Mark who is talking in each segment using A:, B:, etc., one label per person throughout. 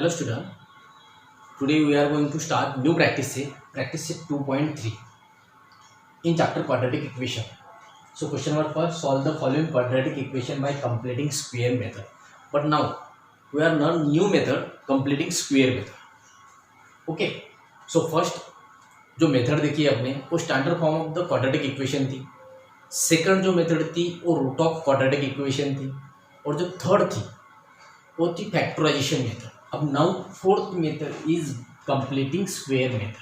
A: Hello student, today we are going to start new practice set 2.3 in chapter quadratic equation. So question number first, solve the following quadratic equation by completing square method. But now we are learn new method completing square method. Okay, so first जो method देखी है आपने वो standard form of the quadratic equation थी. Second जो method थी वो root of quadratic equation थी और जो थर्ड थी वो थी फैक्टराइजेशन मेथड. अब now fourth method is completing square method.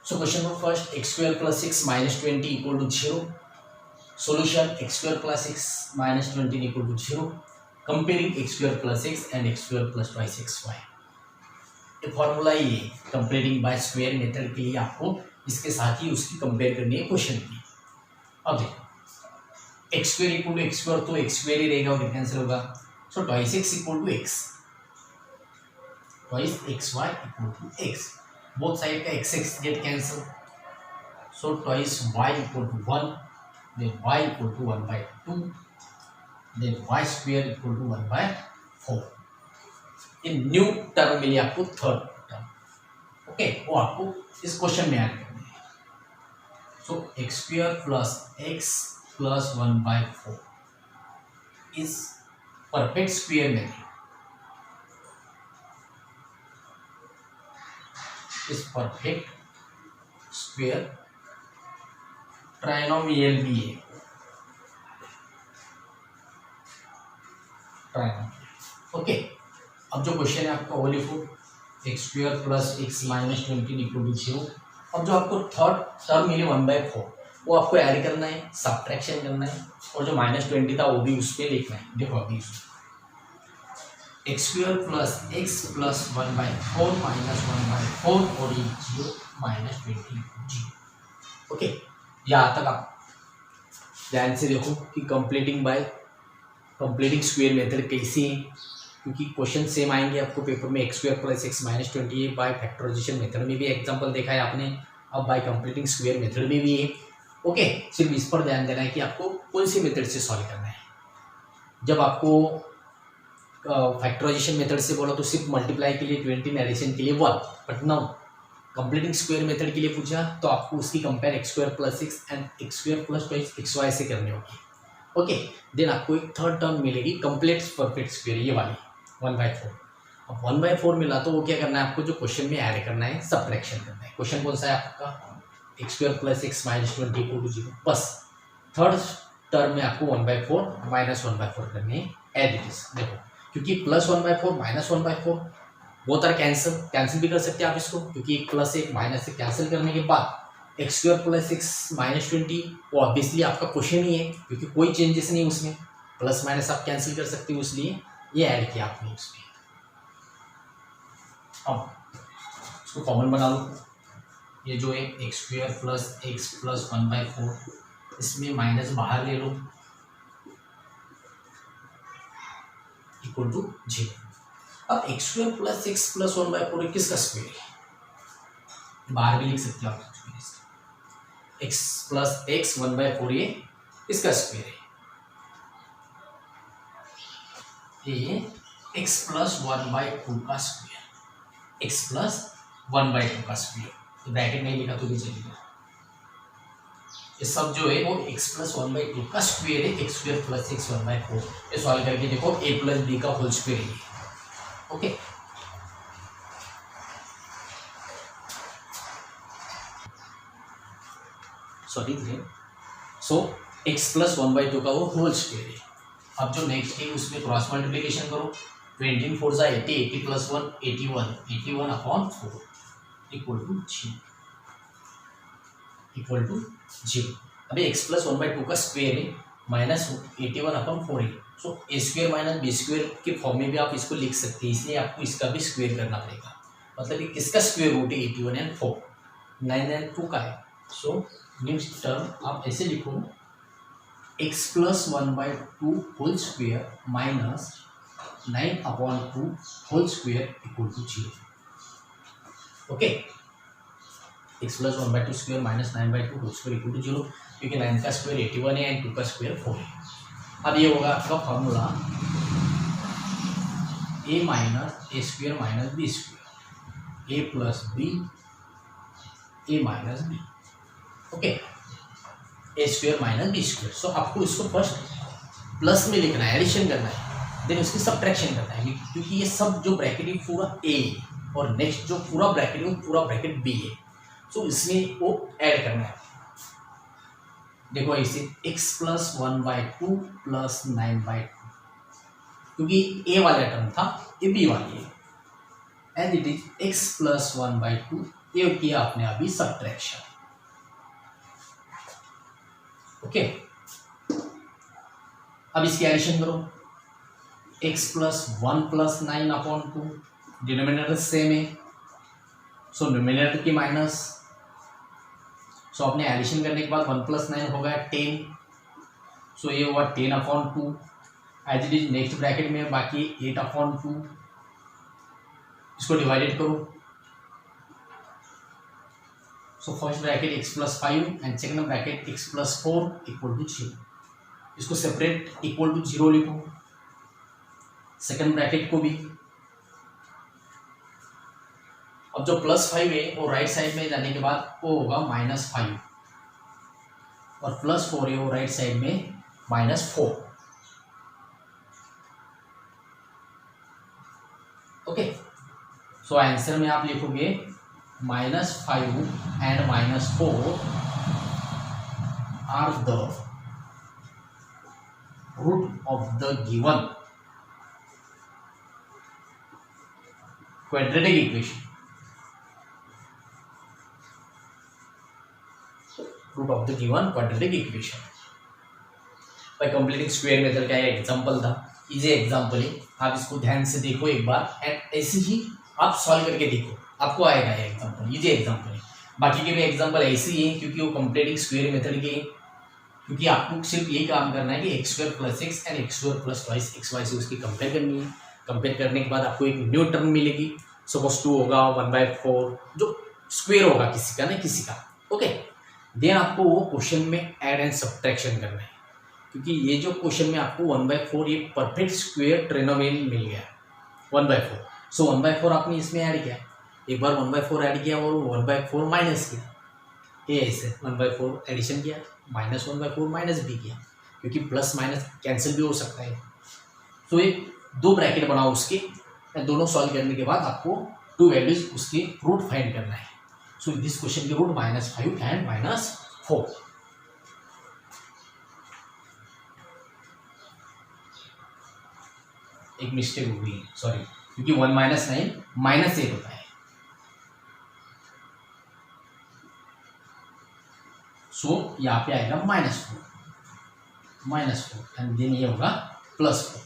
A: So question number first, x square plus 6 minus 20 equal to 0. Solution x square plus 6 minus 20 equal to 0. Comparing x square plus 6 and x square plus 2xy. ये formula ये comparing bye square method के लिए आपको इसके साथ ही उसकी compare करनी है क्वेश्चन की. अब देखो x square equal to x square तो एक्स स्क्वायर ही रहेगा और कैंसिल होगा. So twice x equal to x, twice x y equal to x. Both side का x x get cancel. So twice y equal to 1, then y equal to 1/2, then y square equal to 1/4. ये new term मिली आपको third term. Okay, वो आपको इस question में add करनी है. So x square plus x plus 1/4 is perfect square method. Is perfect square trinomial भी है. ट्राइनोमियल. ओके, अब जो क्वेश्चन है आपका वो लिखो x square plus x minus 20 equal to 0. अब जो आपको थर्ड टर्म मिले 1/4 वो आपको ऐड करना है, सब्ट्रैक्शन करना है और जो माइनस 20 था वो भी उस पर लिखना है. देखो अभी x square plus x plus 1/4 minus 1/4 और ये 0 माइनस 20 0. ओके, यहाँ तक आप ध्यान से देखो कि कंप्लीटिंग स्क्वायर मेथड कैसी है, क्योंकि क्वेश्चन सेम आएंगे आपको पेपर में. X square plus x minus 20 by factorization method में भी एग्जांपल देखा है आपने, अब बाय कंप्लीटिंग स्क्वायर मेथड में भी है. ओके, सिर्फ इस पर ध्यान देना है कि आपको कौन सी मेथड से सॉल्व करना है. जब आपको फैक्टराइजेशन मेथड से बोला तो सिर्फ मल्टीप्लाई के लिए 20, एडिशन के लिए 1. But now completing square method के लिए पूछा तो आपको उसकी compare x square plus 6 and x square plus 2xy से करनी होगी. ओके, देन आपको एक थर्ड टर्म मिलेगी कंप्लीट परफेक्ट स्क्वायर, ये वाली 1/4. अब 1/4 मिला तो वो क्या करना है आपको, जो क्वेश्चन में ऐड करना है, सब्ट्रैक्शन करना है. क्वेश्चन कौन सा है आपका, x square plus x minus 20 equal to 0. बस थर्ड टर्म में आपको 1/4 माइनस 1/4 करनी है एज इट इज. देखो क्योंकि प्लस 1/4 माइनस 1/4 वो तरह कैंसिल भी कर सकते हैं आप इसको, क्योंकि एक प्लस एक माइनस से कैंसिल करने के बाद x square plus x minus 20 वो ऑब्वियसली आपका क्वेश्चन ही है, क्योंकि कोई चेंजेस नहीं उसमें, प्लस माइनस आप कैंसिल कर सकते हो, इसलिए ये ऐड किया आपने उसमें. अब इसको कॉमन बना लो. ये जो है x square plus x plus 1/4, इसमें माइनस बाहर ले लो इक्वल टू 0. अब x square plus x plus 1/4 किसका स्क्वायर है, बाहर भी लिख सकते हो आप. एक्स प्लस एक्स 1/4 ये इसका स्क्वायर है. ये एक्स प्लस 1/2 का स्क्वायर, एक्स प्लस 1/2 का स्क्वायर. तो ब्रैकेट नहीं लिखा तो भी चलेगा. ये सब जो है वो x प्लस 1/2 का स्क्वायर है. X square plus x 1/4. ये सॉल्व करके देखो a प्लस बी का होल स्क्वायर है. Okay, sorry. So x plus 1/2 का वो होल स्क्वायर है. अब जो नेक्स्ट है उसमें क्रॉस मल्टीप्लिकेशन करो. 20 4 जा 80, 80 प्लस 1 81, 81/4 इक्वल टू 0. अभी x प्लस 1/2 का स्क्वायर है माइनस 81/4 है. सो ए स्क्वायर माइनस बी स्क्वायर के फॉर्म में भी आप इसको लिख सकते हैं, इसलिए आपको इसका भी स्क्वायर करना पड़ेगा. मतलब कि किसका स्क्वायर रूट है 81 एंड 4, 9 एंड 2 का है. सो नेक्स्ट टर्म आप ऐसे लिखो x plus 1/2 whole square minus 9/2 whole square equal to 0. Okay, x plus 1/2 square minus 9/2 whole square equal to 0, क्योंकि 9 का स्क्वायर 81 है एंड 2 का स्क्वायर 4 है. अब ये होगा आपका फॉर्मूला ए माइनस ए स्क्वेयर माइनस बी स्क्वेयर, ए प्लस बी ए माइनस बी, ओके, ए square minus B square. सो आपको इसको फर्स्ट प्लस में लिखना है, एडिशन करना है, देन उसकी सब्ट्रैक्शन करना है, क्योंकि ये सब जो ब्रैकेट है पूरा ए और नेक्स्ट जो पूरा ब्रैकेट है वो पूरा ब्रैकेट बी है। सो इसमें वो ऐड करना है। देखो ऐसे x प्लस 1/2 प्लस 9/2, क्योंकि ए वाला टर्म था ये बी वाली है, as it is x plus 1/2, ये किया आपने अभी सब्ट्रैक्शन, ओके। अब इसकी एडिशन करो, x plus 1 plus 9/2, denominator same है, सो न्यूमिनेटर की माइनस, सो आपने एडिशन करने के बाद 1 प्लस 9 हो गया 10, सो ये हुआ 10/2, as it is next bracket में बाकी 8/2, इसको डिवाइडेड करो, so first bracket x plus 5 and second bracket x plus 4 equal to 0, इसको सेपरेट इक्वल टू 0 लिखो, सेकंड ब्रैकेट को भी। अब जो प्लस 5 है वो राइट साइड में जाने के बाद वो होगा -5, और प्लस 4 है वो राइट साइड में -4, ओके। सो आंसर में आप लिखोगे -5 and -4 are the root of the given quadratic equation, root of the given quadratic equation by completing square method का एग्जांपल था, इजी एग्जांपल है, आप इसको ध्यान से देखो एक बार एंड ऐसे ही आप सॉल्व करके देखो, आपको आएगा ये एग्जांपल, इजी एग्जांपल है। बाकी के भी एग्जांपल ऐसे ही हैं क्योंकि वो कंप्लीटिंग स्क्वायर मेथड के हैं, क्योंकि आपको सिर्फ यही काम करना है कि x² + 6 एंड x² + 2xy से उसकी कंपेयर करनी है। कंपेयर करने के बाद आपको एक न्यू टर्म मिलेगी, सपोज 2 होगा 1/4, जो स्क्वायर होगा किसी का ना किसी का, ओके। देन आपको वो क्वेश्चन में ऐड एंड सब्ट्रैक्शन करना है, क्योंकि ये जो क्वेश्चन में आपको 1/4 ये परफेक्ट स्क्वायर ट्रिनोमियल मिल गया 1/4, सो 1/4 आपने इसमें ऐड किया, एक बार 1/4 ऐड किया और 1/4 माइनस किया, ये ऐसे 1/4 एडिशन किया, -1/4 माइनस भी किया, क्योंकि प्लस माइनस कैंसिल भी हो सकता है। तो एक 2 ब्रैकेट बनाओ उसके, दोनों सॉल्व करने के बाद आपको 2 वैल्यूज उसके रूट फाइंड करना है। सो दिस क्वेश्चन के रूट -5 एंड -4। एक मिस्टेक हो गई, सॉरी, क्योंकि 1 - 9 -8 होता है, सो यहाँ पे आएगा -4 एंड देन ये होगा +4,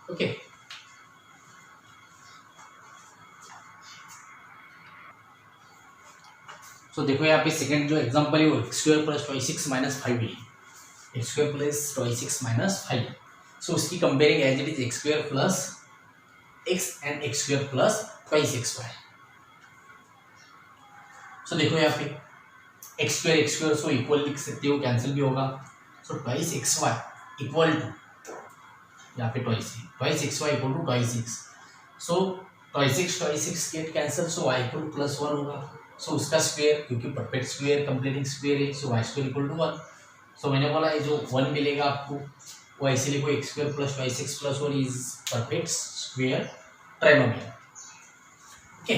A: ओके। सो देखो यहाँ पे सेकंड जो एग्जांपल है वो x² + 26 - 5 है, x² + 26 - 5, सो उसकी comparing as it is x² + x and x² + 26y। So देखो यहाँ पे x² सो इक्वल लिख सकते हो, कैंसिल भी होगा, सो 26xy इक्वल टू, यहाँ पे 26xy equal to 26, so 26 get cancel, so y equal to +1 होगा, सो उसका स्क्वायर, क्योंकि परफेक्ट स्क्वायर कंप्लीटिंग स्क्वायर है, सो y² इक्वल टू 1। सो मैंने बोला ये जो 1 मिलेगा आपको वो ऐसे लिखो, x² + 26 + 1 is perfect square trinomial, okay.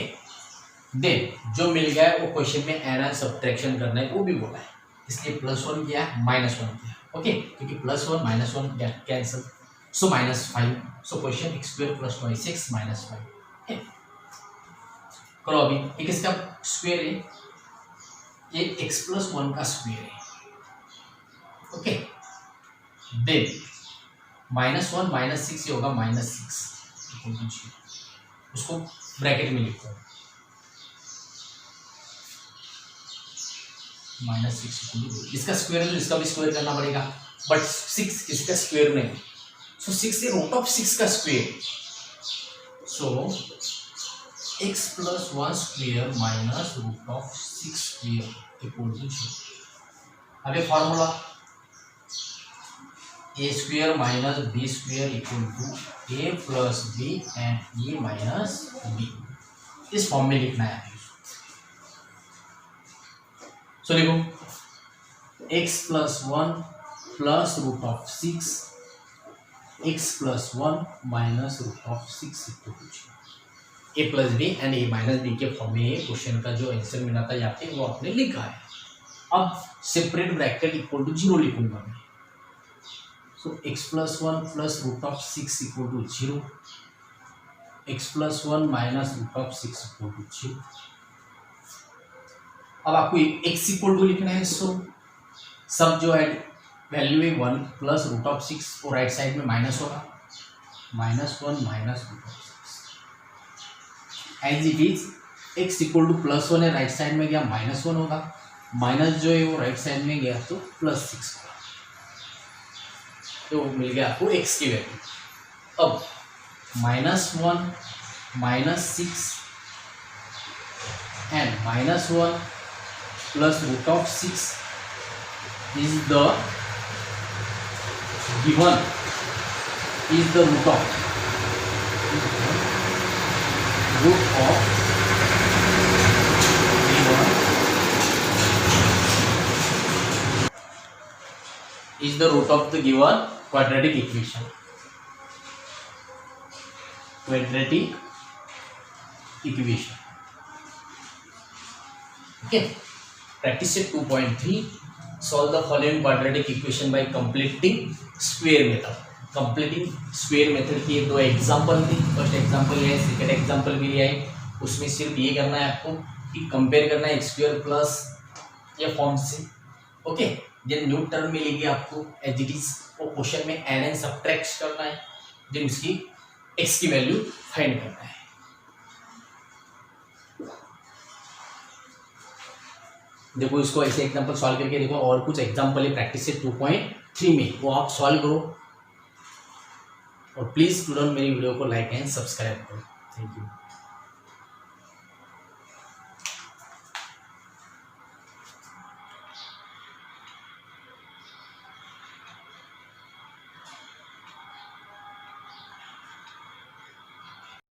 A: Then जो मिल गया है वो क्वेश्चन में ऐड एंड सब्ट्रैक्शन करना है, वो भी बोला है, इसलिए +1 किया -1 किया, ओके, क्योंकि +1 -1 कैंसिल, सो -5, सो क्वेश्चन x² + 26 - 5, ओके। करो अभी, एक इसका स्क्वायर है, ये x + 1 का स्क्वायर है, ओके। देन -1 - 6 ये होगा -6, उसको ब्रैकेट में लिखो, -6, इसका स्क्वायर है तो इसका भी स्क्वायर करना पड़ेगा, बट 6 इसका स्क्वायर नहीं, सो 6 है √6 का square, so x + 1 square minus √6 square equal to 0। अब ये formula A square minus B square equal to A plus B and A minus B, इस फॉर्म में लिखना है। सो देखो x plus 1 plus root of 6 x plus 1 minus root of 6 equal to A plus B and A minus B के form में ये question का जो आंसर मिला था यहाँ पे वो आपने लिखा है। अब सेपरेट ब्रैकेट इक्वल टू 0 लिखूंगा मैं। So x plus 1 plus root of 6 equal to 0, x plus 1 minus root of 6 equal to 0। अब आपको x इक्वल टू लिखना है। सो सब जो है वैल्यू है 1 प्लस रूट ऑफ 6 और राइट साइड में माइनस होगा, -1 minus root of 6 as it is. x equal to plus 1 है, राइट साइड में गया -1 होगा, माइनस जो है वो राइट साइड में गया तो +6 होगा, तो मिल गया आपको x की वैल्यू। अब -1 -6 and -1 plus root of 6 is the given is the root of is the root of the given quadratic equation. Okay, practice set 2.3. Solve the following quadratic equation by completing square method. Completing square method की दो example थी, first example ये है, second example भी लिया है। उसमें सिर्फ ये करना है आपको कि कंपेयर करना है x स्क्वायर प्लस ये फॉर्म से। ओके, देन न्यू टर्म मिलेगी आपको एज इट इज, वो क्वेश्चन में ln सब्ट्रैक्ट करना है, देन उसकी x की वैल्यू फाइंड करना है। देखो इसको ऐसे एग्जांपल सॉल्व करके देखो, और कुछ एग्जांपल है प्रैक्टिस से 2.3 में, वो आप सॉल्व करो। और प्लीज़ स्टूडेंट मेरी वीडियो को लाइक एंड सब्सक्राइब करो। Thank you.